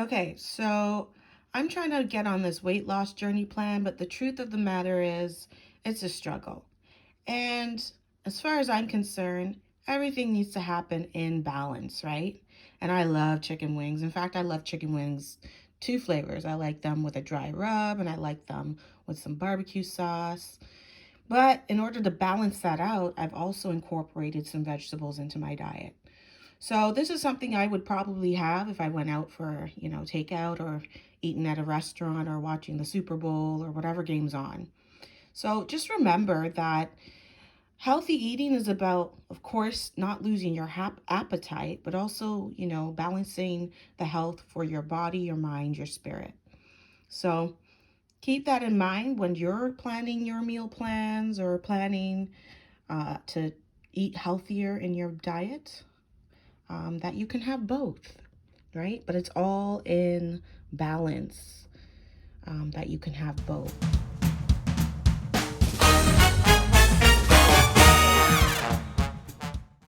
Okay, so I'm trying to get on this weight loss journey plan, but the truth of the matter is it's a struggle. And as far as I'm concerned, everything needs to happen in balance, right? And I love chicken wings. In fact, I love chicken wings two flavors. I like them with a dry rub and I like them with some barbecue sauce. But in order to balance that out, I've also incorporated some vegetables into my diet. So this is something I would probably have if I went out for, takeout or eating at a restaurant or watching the Super Bowl or whatever game's on. So just remember that healthy eating is about, of course, not losing your appetite, but also, balancing the health for your body, your mind, your spirit. So keep that in mind when you're planning your meal plans or planning to eat healthier in your diet, that you can have both, right? But it's all in balance, that you can have both.